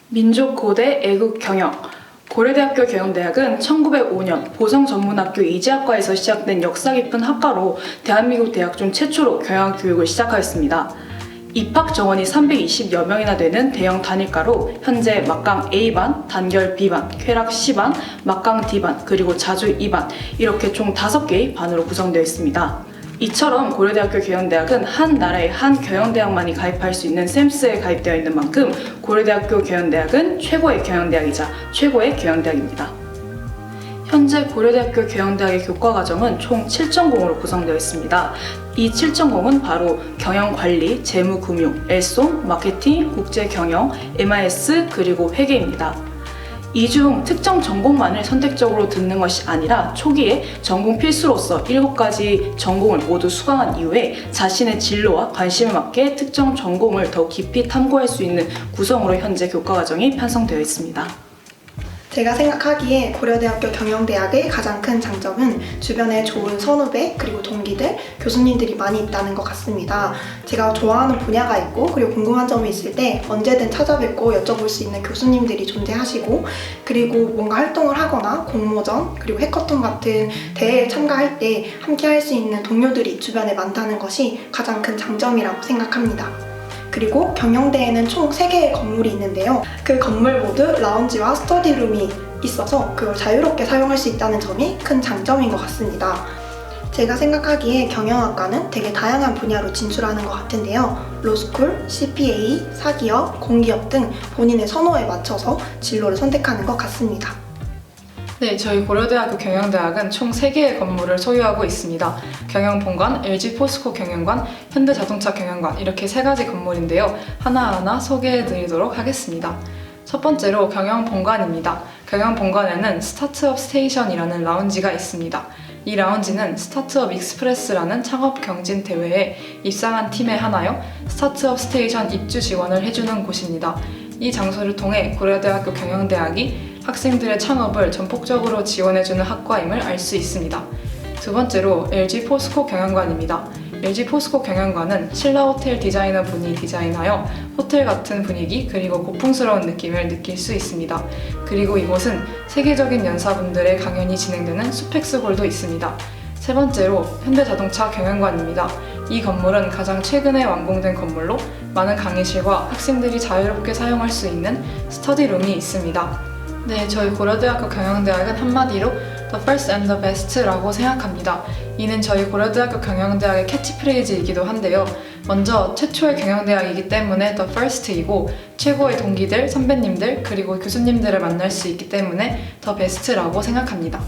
민족고대 애국경영. 고려대학교 경영대학은 1905년 보성전문학교 이지학과에서 시작된 역사 깊은 학과로 대한민국 대학 중 최초로 경영 교육을 시작하였습니다. 입학 정원이 320여 명이나 되는 대형 단일과로 현재 막강 A반, 단결 B반, 쾌락 C반, 막강 D반, 그리고 자주 E반 이렇게 총 5개의 반으로 구성되어 있습니다. 이처럼 고려대학교 경영대학은 한 나라의 한 경영대학만이 가입할 수 있는 셈스에 가입되어 있는 만큼 고려대학교 경영대학은 최고의 경영대학이자 최고의 경영대학입니다. 현재 고려대학교 경영대학의 교과과정은 총 7전공으로 구성되어 있습니다. 이 7전공은 바로 경영관리, 재무금융, 엘송, 마케팅, 국제경영, MIS, 그리고 회계입니다. 이 중 특정 전공만을 선택적으로 듣는 것이 아니라 초기에 전공 필수로서 7가지 전공을 모두 수강한 이후에 자신의 진로와 관심에 맞게 특정 전공을 더 깊이 탐구할 수 있는 구성으로 현재 교과과정이 편성되어 있습니다. 제가 생각하기에 고려대학교 경영대학의 가장 큰 장점은 주변에 좋은 선후배 그리고 동기들, 교수님들이 많이 있다는 것 같습니다. 제가 좋아하는 분야가 있고 그리고 궁금한 점이 있을 때 언제든 찾아뵙고 여쭤볼 수 있는 교수님들이 존재하시고 그리고 뭔가 활동을 하거나 공모전 그리고 해커톤 같은 대회에 참가할 때 함께 할 수 있는 동료들이 주변에 많다는 것이 가장 큰 장점이라고 생각합니다. 그리고 경영대에는 총 3개의 건물이 있는데요. 그 건물 모두 라운지와 스터디룸이 있어서 그걸 자유롭게 사용할 수 있다는 점이 큰 장점인 것 같습니다. 제가 생각하기에 경영학과는 되게 다양한 분야로 진출하는 것 같은데요. 로스쿨, CPA, 사기업, 공기업 등 본인의 선호에 맞춰서 진로를 선택하는 것 같습니다. 네, 저희 고려대학교 경영대학은 총 3개의 건물을 소유하고 있습니다. 경영본관, LG포스코 경영관, 현대자동차 경영관 이렇게 3가지 건물인데요. 하나하나 소개해드리도록 하겠습니다. 첫 번째로 경영본관입니다. 경영본관에는 스타트업 스테이션이라는 라운지가 있습니다. 이 라운지는 스타트업 익스프레스라는 창업 경진 대회에 입상한 팀에 하나여 스타트업 스테이션 입주 지원을 해주는 곳입니다. 이 장소를 통해 고려대학교 경영대학이 학생들의 창업을 전폭적으로 지원해주는 학과임을 알 수 있습니다. 두 번째로 LG포스코 경영관입니다. LG포스코 경영관은 신라호텔 디자이너 분이 디자인하여 호텔 같은 분위기 그리고 고풍스러운 느낌을 느낄 수 있습니다. 그리고 이곳은 세계적인 연사분들의 강연이 진행되는 수펙스홀도 있습니다. 세 번째로 현대자동차 경영관입니다. 이 건물은 가장 최근에 완공된 건물로 많은 강의실과 학생들이 자유롭게 사용할 수 있는 스터디룸이 있습니다. 네, 저희 고려대학교 경영대학은 한마디로 The First and the Best라고 생각합니다. 이는 저희 고려대학교 경영대학의 캐치프레이즈이기도 한데요. 먼저 최초의 경영대학이기 때문에 The First이고 최고의 동기들, 선배님들, 그리고 교수님들을 만날 수 있기 때문에 The Best라고 생각합니다.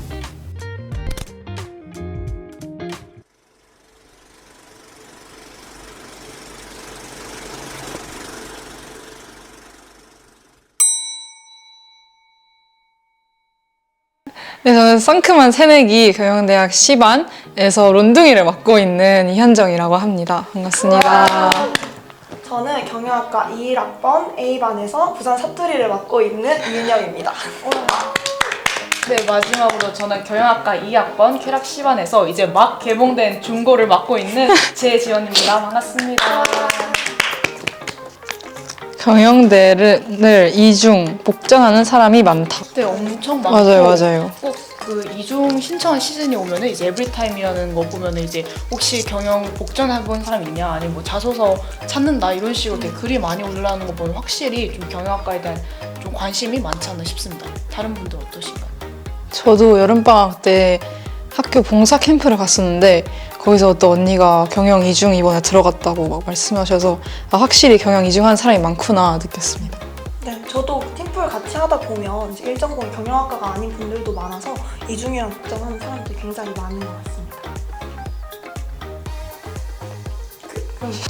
네, 저는 상큼한 새내기 경영대학 C반에서 론둥이를 맡고 있는 이현정이라고 합니다. 반갑습니다. 저는 경영학과 21학번 A반에서 부산 사투리를 맡고 있는 이윤영입니다. 네, 마지막으로 저는 경영학과 2학번 쾌락 C반에서 이제 막 개봉된 중고를 맡고 있는 제지연입니다. 반갑습니다. 경영대를 이중 복전하는 사람이 많다. 네, 엄청 많고 맞아요. 꼭 그 이중 신청한 시즌이 오면은 이제 에브리타임이라는 거 보면은 이제 혹시 경영 복전해본 사람 있냐 아니면 뭐 자소서 찾는다 이런 식으로 되게 글이 많이 올라오는 거 보면 확실히 좀 경영학과에 대한 좀 관심이 많지 않나 싶습니다. 다른 분들 어떠신가요? 저도 여름방학 때 학교 봉사 캠프를 갔었는데 거기서 어떤 언니가 경영 이중 이번에 들어갔다고 막 말씀하셔서 확실히 경영 이중하는 사람이 많구나 느꼈습니다. 네, 저도 팀플 같이 하다 보면 이제 1전공 경영학과가 아닌 분들도 많아서 이중이랑 복전하는 사람들이 굉장히 많은 것 같습니다.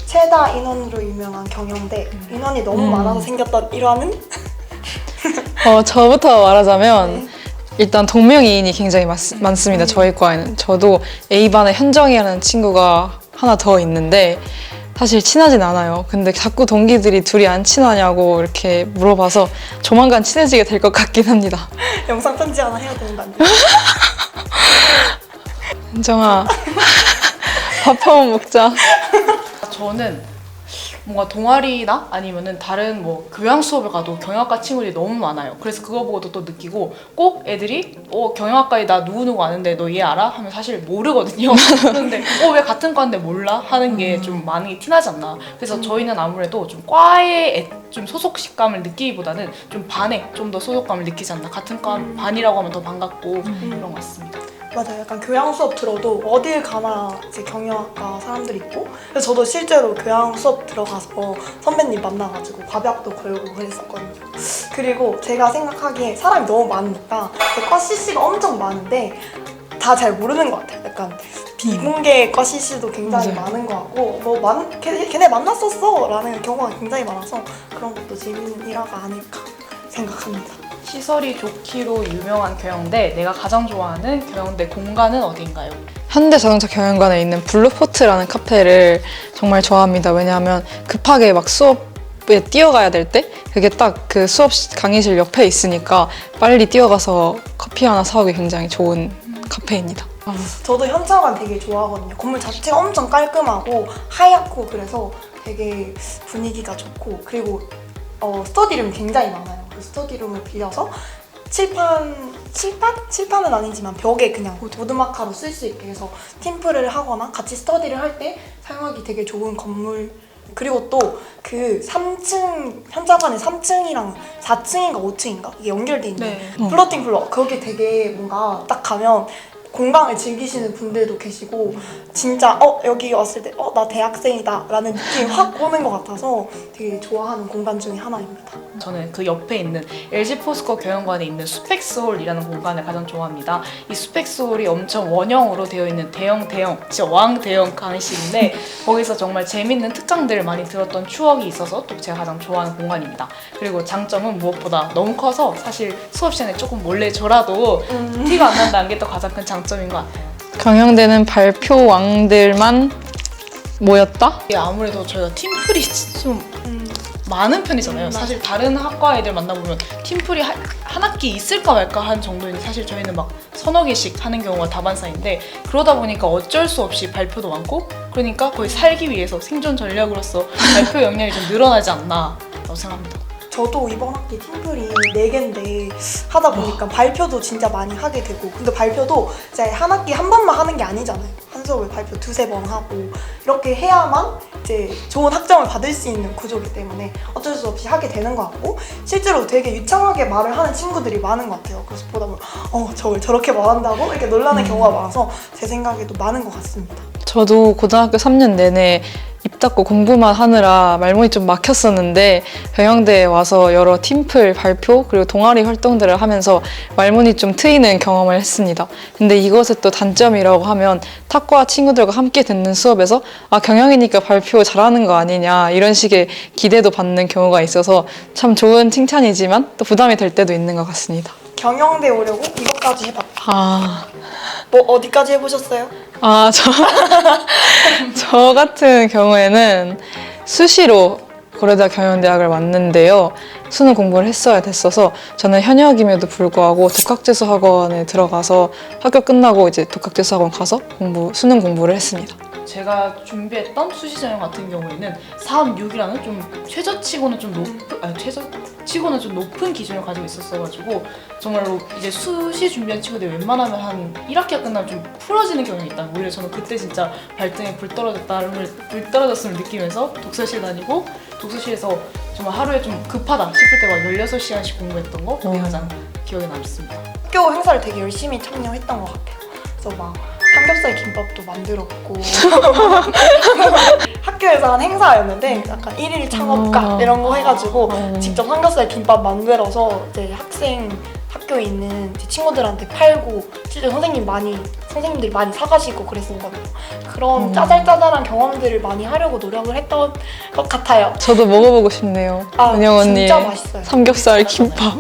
최다 인원으로 유명한 경영대, 인원이 너무 많아서 생겼던 일화는? 저부터 말하자면 일단 동명이인이 굉장히 많습니다. 저희 과에는. 저도 A반에 현정이라는 친구가 하나 더 있는데 사실 친하진 않아요. 근데 자꾸 동기들이 둘이 안 친하냐고 이렇게 물어봐서 조만간 친해지게 될 것 같긴 합니다. 영상 편지 하나 해야 되는 거 아니에요? 현정아 밥 한번 먹자. 저는 뭔가 동아리나 아니면은 다른 뭐 교양 수업을 가도 경영학과 친구들이 너무 많아요. 그래서 그거 보고도 또 느끼고 꼭 애들이 경영학과에 나 누구누구 아는데 너 얘 알아? 하면 사실 모르거든요. 그런데 왜 같은 과인데 몰라? 하는 게 좀 많이 티나지 않나. 그래서 저희는 아무래도 좀 과에 좀 소속감을 느끼기보다는 좀 반에 좀 더 소속감을 느끼지 않나. 같은 과 반이라고 하면 더 반갑고 그런 것 같습니다. 맞아요. 약간 교양 수업 들어도 어딜 가나 이제 경영학과 사람들이 있고, 그래서 저도 실제로 교양 수업 들어가서 선배님 만나가지고 밥약도 걸고 그랬었거든요. 그리고 제가 생각하기에 사람이 너무 많으니까 과 CC가 엄청 많은데 다 잘 모르는 것 같아요. 약간 비공개 과 CC도 굉장히 맞아요. 많은 것 같고 걔네 만났었어 라는 경우가 굉장히 많아서 그런 것도 재미있는 일화가 아닐까 생각합니다. 시설이 좋기로 유명한 경영대, 내가 가장 좋아하는 경영대 공간은 어디인가요? 현대자동차 경영관에 있는 블루포트라는 카페를 정말 좋아합니다. 왜냐하면 급하게 막 수업에 뛰어가야 될 때 그게 딱 그 수업 강의실 옆에 있으니까 빨리 뛰어가서 커피 하나 사오기 굉장히 좋은 카페입니다. 저도 현장관 되게 좋아하거든요. 건물 자체가 엄청 깔끔하고 하얗고 그래서 되게 분위기가 좋고, 그리고 스터디룸이 굉장히 많아요. 그 스터디룸을 빌려서 칠판은 아니지만 벽에 그냥 보드마카로 쓸 수 있게 해서 팀플을 하거나 같이 스터디를 할 때 사용하기 되게 좋은 건물. 그리고 또 그 3층, 현장관에 3층이랑 4층인가 5층인가 이게 연결돼 있는 네. 플로팅 플로어, 거기 되게 뭔가 딱 가면 공강을 즐기시는 분들도 계시고 진짜 여기 왔을 때 나 대학생이다 라는 느낌이 확 오는 것 같아서 되게 좋아하는 공간 중에 하나입니다. 저는 그 옆에 있는 LG 포스코 경영관에 있는 수펙스홀이라는 공간을 가장 좋아합니다. 이 수펙스홀이 엄청 원형으로 되어 있는 대형 진짜 왕대형 강의실인데 거기서 정말 재밌는 특강들을 많이 들었던 추억이 있어서 또 제가 가장 좋아하는 공간입니다. 그리고 장점은 무엇보다 너무 커서 사실 수업 시간에 조금 몰래 저라도 티가 안 난다는 게 또 가장 큰 장점인 것 같아요. 경영대는 발표 왕들만 모였다? 이게 아무래도 저희가 팀플이 좀 많은 편이잖아요. 사실 다른 학과 애들 만나보면 팀플이 한 학기 있을까 말까 한 정도인데 사실 저희는 막 서너 개씩 하는 경우가 다반사인데 그러다 보니까 어쩔 수 없이 발표도 많고 그러니까 거의 살기 위해서 생존 전략으로서 발표 역량이 좀 늘어나지 않나 라고 생각합니다. 저도 이번 학기 팀플이 4개인데 하다 보니까 발표도 진짜 많이 하게 되고, 근데 발표도 이제 한 학기 한 번만 하는 게 아니잖아요. 한 수업을 발표 2-3번 하고 이렇게 해야만 이제 좋은 학점을 받을 수 있는 구조이기 때문에 어쩔 수 없이 하게 되는 것 같고, 실제로 되게 유창하게 말을 하는 친구들이 많은 것 같아요. 그래서 보다 보면 저걸 저렇게 말한다고? 이렇게 놀라는 경우가 많아서 제 생각에도 많은 것 같습니다. 저도 고등학교 3년 내내 입 닫고 공부만 하느라 말문이 좀 막혔었는데 경영대에 와서 여러 팀플 발표 그리고 동아리 활동들을 하면서 말문이 좀 트이는 경험을 했습니다. 근데 이것의 또 단점이라고 하면 탁과 친구들과 함께 듣는 수업에서 경영이니까 발표 잘하는 거 아니냐 이런 식의 기대도 받는 경우가 있어서 참 좋은 칭찬이지만 또 부담이 될 때도 있는 것 같습니다. 경영대 오려고 이것까지 해봤다. 뭐 어디까지 해보셨어요? 저 같은 경우에는 수시로 고려대학 경영대학을 왔는데요. 수능 공부를 했어야 됐어서 저는 현역임에도 불구하고 독학재수 학원에 들어가서 학교 끝나고 이제 독학재수 학원 가서 수능 공부를 했습니다. 제가 준비했던 수시 전형 같은 경우에는 4.6이라는 좀 최저치고는 좀 높은 기준을 가지고 있었어가지고 정말로 이제 수시 준비한 친구들 웬만하면 한 1학기가 끝나면 좀 풀어지는 경우가 있다. 오히려 저는 그때 진짜 발등에 불 떨어졌음을 느끼면서 독서실 다니고 독서실에서 정말 하루에 좀 급하다 싶을 때 막 16시간씩 공부했던 거 그게 가장 기억에 남습니다. 학교 행사를 되게 열심히 참여했던 것 같아요. 그래서 막 삼겹살 김밥도 만들었고 학교에서 한 행사였는데 약간 1일 창업가 이런 거 해가지고 직접 삼겹살 김밥 만들어서 이제 학교에 있는 제 친구들한테 팔고 실제 선생님들이 많이 사가시고 그랬었거든요. 그런 짜잘짜잘한 경험들을 많이 하려고 노력을 했던 것 같아요. 저도 먹어보고 싶네요. 은영 언니의 진짜 맛있어요. 삼겹살 김밥.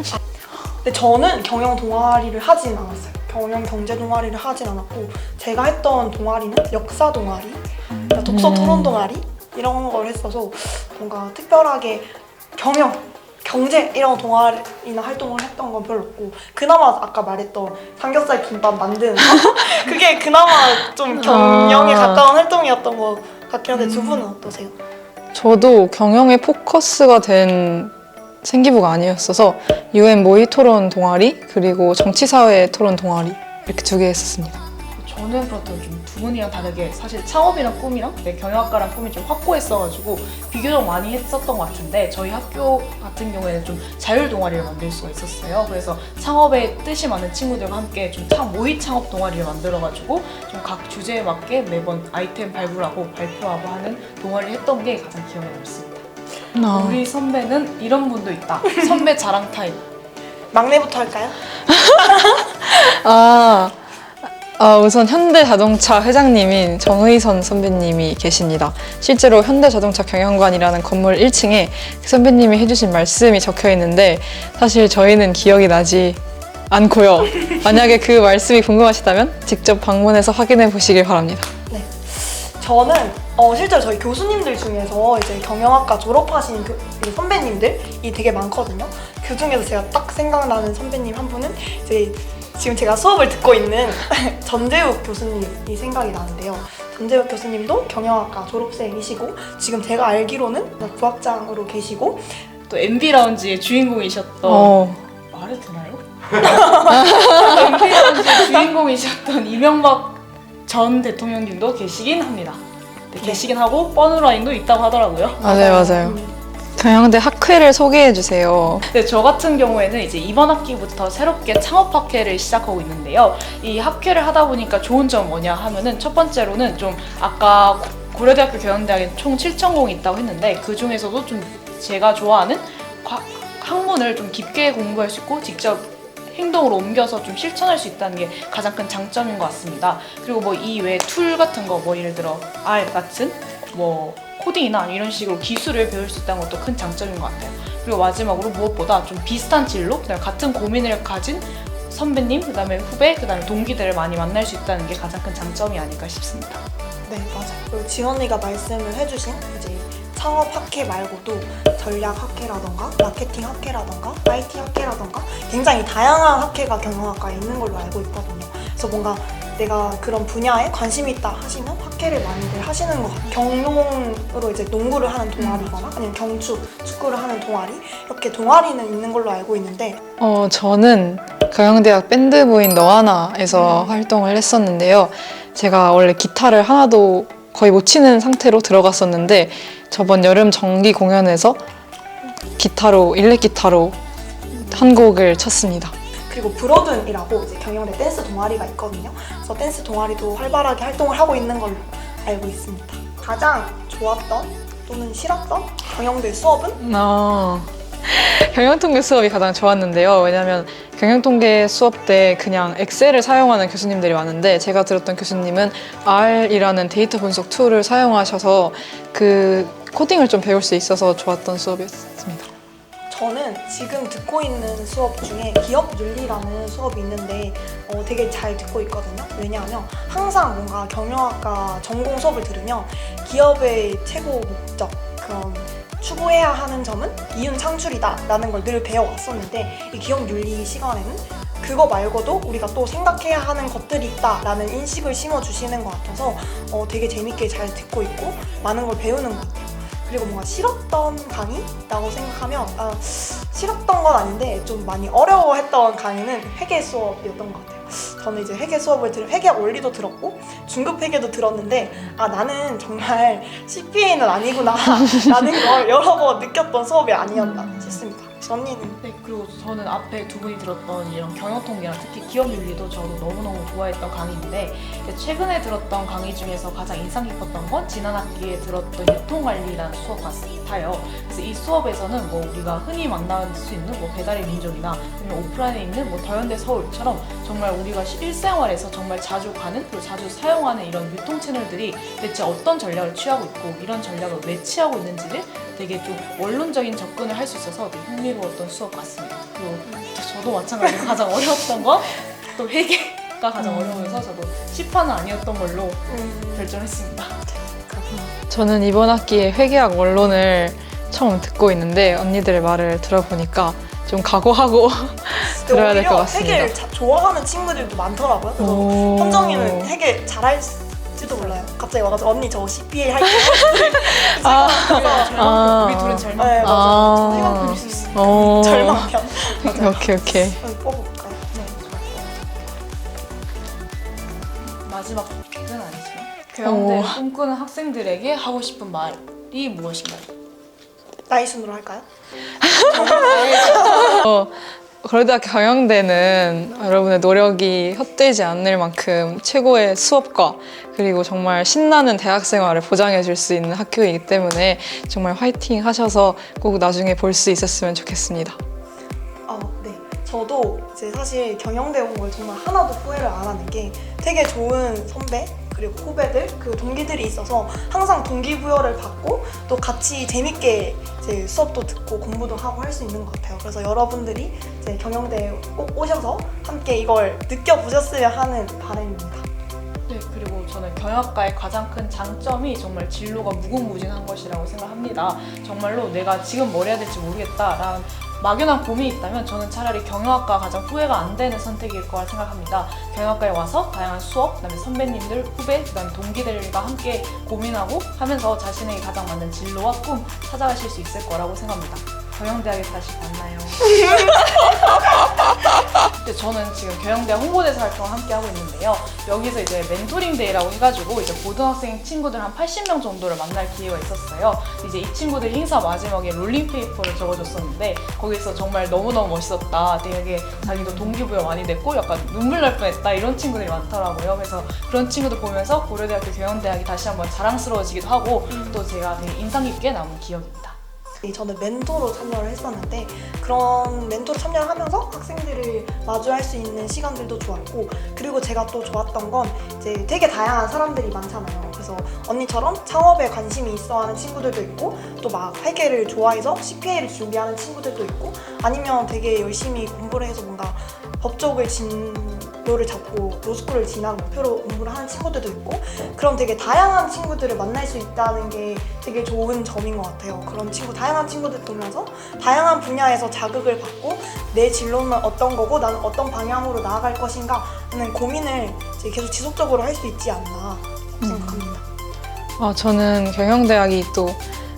근데 저는 경영 동아리를 하진 않았어요. 경영 경제 동아리를 하진 않았고 제가 했던 동아리는 역사 동아리, 독서 토론 동아리 이런 걸 했어서 뭔가 특별하게 경제 이런 동아리나 활동을 했던 건 별로 없고, 그나마 아까 말했던 삼겹살 김밥 만드는 거 그게 그나마 좀 경영에 가까운 활동이었던 것 같긴 한데 두 분은 어떠세요? 저도 경영에 포커스가 된 생기부가 아니었어서 UN 모의 토론 동아리 그리고 정치사회 토론 동아리 이렇게 2개 했었습니다. 저는 그렇다면 좀 두 분이랑 다르게 사실 창업이랑 꿈이랑 내 경영학과랑 꿈이 좀 확고했어가지고 비교적 많이 했었던 것 같은데 저희 학교 같은 경우에는 좀 자율 동아리를 만들 수가 있었어요. 그래서 창업에 뜻이 많은 친구들과 함께 좀 모의 창업 동아리를 만들어가지고 좀 각 주제에 맞게 매번 아이템 발굴하고 발표하고 하는 동아리를 했던 게 가장 기억에 남습니다. 우리 선배는 이런 분도 있다. 선배 자랑 타임. 막내부터 할까요? 우선 현대자동차 회장님인 정의선 선배님이 계십니다. 실제로 현대자동차 경영관이라는 건물 1층에 선배님이 해주신 말씀이 적혀 있는데 사실 저희는 기억이 나지 않고요. 만약에 그 말씀이 궁금하시다면 직접 방문해서 확인해 보시길 바랍니다. 네. 저는 실제로 저희 교수님들 중에서 이제 경영학과 졸업하신 그 선배님들이 되게 많거든요. 그 중에서 제가 딱 생각나는 선배님 한 분은 이제 지금 제가 수업을 듣고 있는 전재욱 교수님이 생각이 나는데요. 전재욱 교수님도 경영학과 졸업생이시고 지금 제가 알기로는 부학장으로 계시고 또 MB 라운지의 주인공이셨던 말해도 되나요? MB 라운지의 주인공이셨던 이명박 전 대통령님도 계시긴 합니다. 네, 계시긴 하고 버누라인도 있다고 하더라고요. 맞아요. 경영대 학회를 소개해 주세요. 네, 저 같은 경우에는 이제 이번 학기부터 새롭게 창업학회를 시작하고 있는데요. 이 학회를 하다 보니까 좋은 점 뭐냐 하면은 첫 번째로는 좀 아까 고려대학교 경영대학에 총 7전공이 있다고 했는데 그 중에서도 좀 제가 좋아하는 학문을 좀 깊게 공부할 수 있고 직접 행동으로 옮겨서 좀 실천할 수 있다는 게 가장 큰 장점인 것 같습니다. 그리고 뭐 이 외에 툴 같은 거 뭐 예를 들어 R 같은 뭐 코딩이나 이런 식으로 기술을 배울 수 있다는 것도 큰 장점인 것 같아요. 그리고 마지막으로 무엇보다 좀 비슷한 진로, 그다음에 같은 고민을 가진 선배님, 그다음에 후배, 그다음에 동기들을 많이 만날 수 있다는 게 가장 큰 장점이 아닐까 싶습니다. 네, 맞아요. 그리고 지원 언니가 말씀을 해주신 이제 창업 학회 말고도 전략 학회라던가 마케팅 학회라던가 IT 학회라던가 굉장히 다양한 학회가 경영학과에 있는 걸로 알고 있거든요. 그래서 뭔가 내가 그런 분야에 관심이 있다 하시면 학회를 많이들 하시는 것 같아요. 경영으로 이제 농구를 하는 동아리거나 아니면 경축, 축구를 하는 동아리 이렇게 동아리는 있는 걸로 알고 있는데 저는 경영대학 밴드부인 너하나에서 활동을 했었는데요. 제가 원래 기타를 하나도 거의 못 치는 상태로 들어갔었는데 저번 여름 정기 공연에서 일렉 기타로 한 곡을 쳤습니다. 그리고 브로든이라고 이제 경영대 댄스 동아리가 있거든요. 그래서 댄스 동아리도 활발하게 활동을 하고 있는 걸로 알고 있습니다. 가장 좋았던 또는 싫었던 경영대 수업은? 경영통계 수업이 가장 좋았는데요. 왜냐하면 경영통계 수업 때 그냥 엑셀을 사용하는 교수님들이 많은데 제가 들었던 교수님은 R이라는 데이터 분석 툴을 사용하셔서 그 코딩을 좀 배울 수 있어서 좋았던 수업이었습니다. 저는 지금 듣고 있는 수업 중에 기업 윤리라는 수업이 있는데 되게 잘 듣고 있거든요. 왜냐하면 항상 뭔가 경영학과 전공 수업을 들으면 기업의 최고 목적, 그런 추구해야 하는 점은 이윤 창출이다 라는 걸 늘 배워왔었는데 이 기업 윤리 시간에는 그거 말고도 우리가 또 생각해야 하는 것들이 있다 라는 인식을 심어주시는 것 같아서 되게 재밌게 잘 듣고 있고 많은 걸 배우는 것 같아요. 그리고 뭔가 싫었던 강의라고 생각하면 싫었던 건 아닌데 좀 많이 어려워했던 강의는 회계 수업이었던 것 같아요. 저는 이제 회계 수업을 회계 원리도 들었고 중급 회계도 들었는데 나는 정말 CPA는 아니구나 라는 걸 여러 번 느꼈던 수업이 아니었나 싶습니다. 언니는? 네, 그리고 저는 앞에 두 분이 들었던 이런 경영통계랑 특히 기업 윤리도 저도 너무너무 좋아했던 강의인데 최근에 들었던 강의 중에서 가장 인상 깊었던 건 지난 학기에 들었던 유통관리라는 수업 같아요. 그래서 이 수업에서는 뭐 우리가 흔히 만날 수 있는 뭐 배달의 민족이나 아니면 오프라인에 있는 뭐 더현대 서울처럼 정말 우리가 일생활에서 정말 자주 가는 그리고 자주 사용하는 이런 유통 채널들이 대체 어떤 전략을 취하고 있고 이런 전략을 왜 취하고 있는지를 되게 좀 원론적인 접근을 할 수 있어서 되게 흥미로웠던 수업 같습니다. 그리고 저도 마찬가지로 가장 어려웠던 건 또 회계가 가장 어려워서 저도 10화는 아니었던 걸로 결정했습니다. 저는 이번 학기에 회계학 원론을 처음 듣고 있는데 언니들의 말을 들어보니까 좀 각오하고 들어야 될 것 같습니다. 회계를 좋아하는 친구들도 많더라고요. 그래서 현정이는 회계 잘할지도 몰라요. 갑자기 와가지고 언니 저 CPA 할게요. 우리 둘은 절망. 네, 맞아요. 아. 생각도 있었어요. 어. 절망편. 오케이. 뽑아볼까요? 네. 마지막 는 아니지만 교양대를 오. 꿈꾸는 학생들에게 하고 싶은 말이 무엇인가요? 나이 순으로 할까요? 고려대학교 경영대는 여러분의 노력이 헛되지 않을 만큼 최고의 수업과 그리고 정말 신나는 대학 생활을 보장해 줄 수 있는 학교이기 때문에 정말 화이팅 하셔서 꼭 나중에 볼 수 있었으면 좋겠습니다. 네. 저도 이제 사실 경영대 온 걸 정말 하나도 후회를 안 하는 게 되게 좋은 선배 그리고 후배들 그 동기들이 있어서 항상 동기부여를 받고 또 같이 재밌게 이제 수업도 듣고 공부도 하고 할 수 있는 것 같아요. 그래서 여러분들이 이제 경영대에 꼭 오셔서 함께 이걸 느껴보셨으면 하는 바람입니다. 네, 그리고 저는 경영학과의 가장 큰 장점이 정말 진로가 무궁무진한 것이라고 생각합니다. 정말로 내가 지금 뭘 해야 될지 모르겠다라는 막연한 고민이 있다면 저는 차라리 경영학과가 가장 후회가 안 되는 선택일 거라 생각합니다. 경영학과에 와서 다양한 수업, 그다음에 선배님들, 후배, 그다음에 동기들과 함께 고민하고 하면서 자신에게 가장 맞는 진로와 꿈 찾아가실 수 있을 거라고 생각합니다. 경영대학에서 다시 만나요. 근데 저는 지금 경영대학 홍보대사 활동을 함께 하고 있는데요. 여기서 이제 멘토링 데이라고 해가지고 이제 고등학생 친구들 한 80명 정도를 만날 기회가 있었어요. 이제 이 친구들 행사 마지막에 롤링 페이퍼를 적어줬었는데 거기서 정말 너무너무 멋있었다. 되게 자기도 동기부여 많이 됐고 약간 눈물 날 뻔했다 이런 친구들이 많더라고요. 그래서 그런 친구들 보면서 고려대학교 경영대학이 다시 한번 자랑스러워지기도 하고 또 제가 되게 인상 깊게 남은 기억입니다. 저는 멘토로 참여를 했었는데 그런 멘토로 참여를 하면서 학생들을 마주할 수 있는 시간들도 좋았고 그리고 제가 또 좋았던 건 이제 되게 다양한 사람들이 많잖아요. 그래서 언니처럼 창업에 관심이 있어하는 친구들도 있고 또 막 회계를 좋아해서 CPA를 준비하는 친구들도 있고 아니면 되게 열심히 공부를 해서 뭔가 법적을 진로를 잡고 로스쿨을 진학 목표로 공부를 하는 친구들도 있고 그럼 되게 다양한 친구들을 만날 수 있다는 게 되게 좋은 점인 것 같아요. 그런 다양한 친구들 보면서 다양한 분야에서 자극을 받고 내 진로는 어떤 거고 나는 어떤 방향으로 나아갈 것인가 하는 고민을 이제 계속 지속적으로 할 수 있지 않나 생각합니다. 저는 경영대학이 또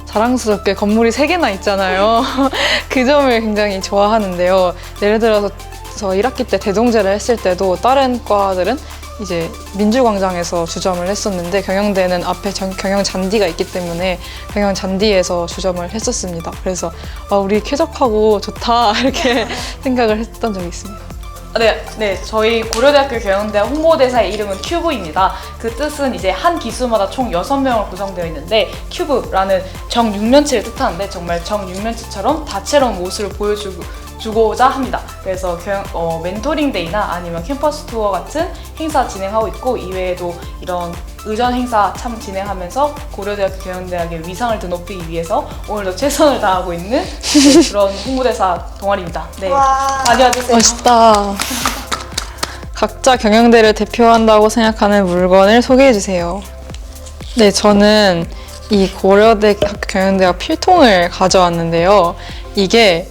자랑스럽게 건물이 3개나 있잖아요. 그 점을 굉장히 좋아하는데요. 예를 들어서 저 1학기 때 대동제를 했을 때도 다른 과들은 이제 민주광장에서 주점을 했었는데 경영대는 앞에 경영 잔디가 있기 때문에 경영 잔디에서 주점을 했었습니다. 그래서 우리 쾌적하고 좋다 이렇게 생각을 했던 적이 있습니다. 네, 저희 고려대학교 경영대학 홍보대사의 이름은 큐브입니다. 그 뜻은 이제 한 기수마다 총 6명으로 구성되어 있는데 큐브라는 정육면체를 뜻하는데 정말 정육면체처럼 다채로운 모습을 보여주고자 합니다. 그래서 멘토링 데이나 아니면 캠퍼스 투어 같은 행사 진행하고 있고 이외에도 이런 의전 행사 참 진행하면서 고려대학교 경영대학의 위상을 더 높이기 위해서 오늘도 최선을 다하고 있는 그런 홍보대사 동아리입니다. 네, 와. 많이 와주세요. 멋있다. 각자 경영대를 대표한다고 생각하는 물건을 소개해 주세요. 네, 저는 이 고려대 경영대학 필통을 가져왔는데요. 이게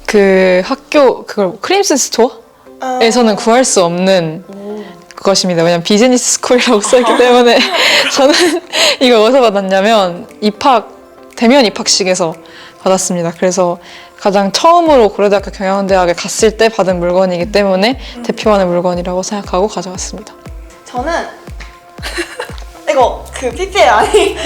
그 학교 크림슨 스토어에서는 구할 수 없는 것입니다. 왜냐면 비즈니스 스쿨이라고 써있기 때문에 저는 이걸 어디서 받았냐면 대면 입학식에서 받았습니다. 그래서 가장 처음으로 고려대학교 경영대학에 갔을 때 받은 물건이기 때문에 대표하는 물건이라고 생각하고 가져왔습니다. 저는 이거 그 PPL 아니고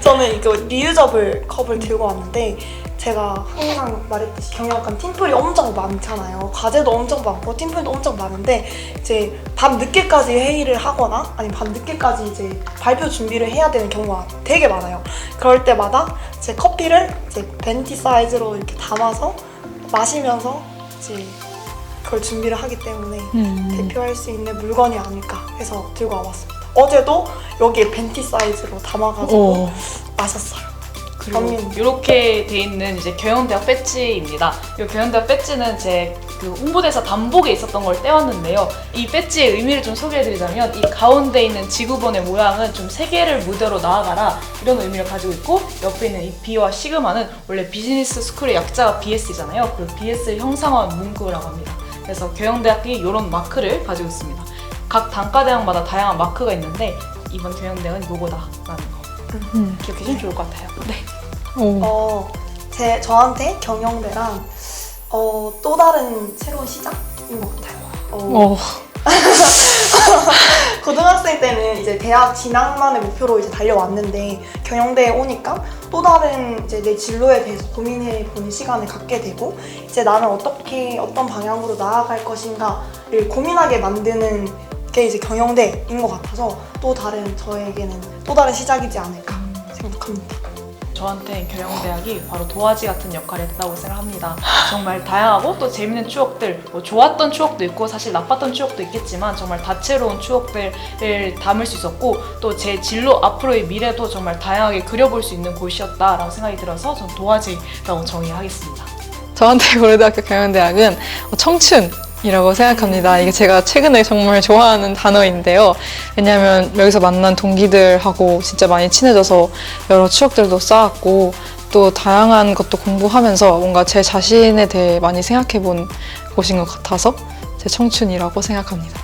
저는 이거 리유저블 컵을 들고 왔는데 제가 항상 말했듯이 경영학과는 팀플이 엄청 많잖아요. 과제도 엄청 많고 팀플도 엄청 많은데 이제 밤 늦게까지 회의를 하거나 아니면 밤 늦게까지 이제 발표 준비를 해야 되는 경우가 되게 많아요. 그럴 때마다 제 커피를 이제 벤티 사이즈로 이렇게 담아서 마시면서 이제 그걸 준비를 하기 때문에 대표할 수 있는 물건이 아닐까 해서 들고 와봤습니다. 어제도 여기에 벤티 사이즈로 담아가지고 마셨어요. 그리고 이렇게 돼 있는 이제 경영대학 배지입니다. 이 경영대학 배지는 제 그 홍보대사 단복에 있었던 걸 떼왔는데요. 이 배지의 의미를 좀 소개해드리자면 이 가운데 있는 지구본의 모양은 좀 세계를 무대로 나아가라 이런 의미를 가지고 있고 옆에 있는 이 B와 시그마는 원래 비즈니스 스쿨의 약자가 BS잖아요. 그 BS를 형상화한 문구라고 합니다. 그래서 경영대학이 이런 마크를 가지고 있습니다. 각 단과대학마다 다양한 마크가 있는데 이번 경영대학은 요거다라는 거. 기억해주면 좋을 것 같아요. 네. 오. 저한테 경영대란 또 다른 새로운 시작인 것 같아요. 오. 고등학생 때는 이제 대학 진학만을 목표로 이제 달려왔는데 경영대에 오니까 또 다른 이제 내 진로에 대해서 고민해 보는 시간을 갖게 되고 이제 나는 어떻게 어떤 방향으로 나아갈 것인가를 고민하게 만드는 게 이제 경영대인 것 같아서 또 다른 저에게는 또 다른 시작이지 않을까 생각합니다. 저한테 경영대학이 바로 도화지 같은 역할을 했다고 생각합니다. 정말 다양하고 또 재밌는 추억들, 뭐 좋았던 추억도 있고 사실 나빴던 추억도 있겠지만 정말 다채로운 추억들을 담을 수 있었고 또 제 진로 앞으로의 미래도 정말 다양하게 그려볼 수 있는 곳이었다라고 생각이 들어서 전 도화지라고 정의하겠습니다. 저한테 고려대학교 경영대학은 청춘이라고 생각합니다. 이게 제가 최근에 정말 좋아하는 단어인데요. 왜냐하면 여기서 만난 동기들하고 진짜 많이 친해져서 여러 추억들도 쌓았고 또 다양한 것도 공부하면서 뭔가 제 자신에 대해 많이 생각해 본 곳인 것 같아서 제 청춘이라고 생각합니다.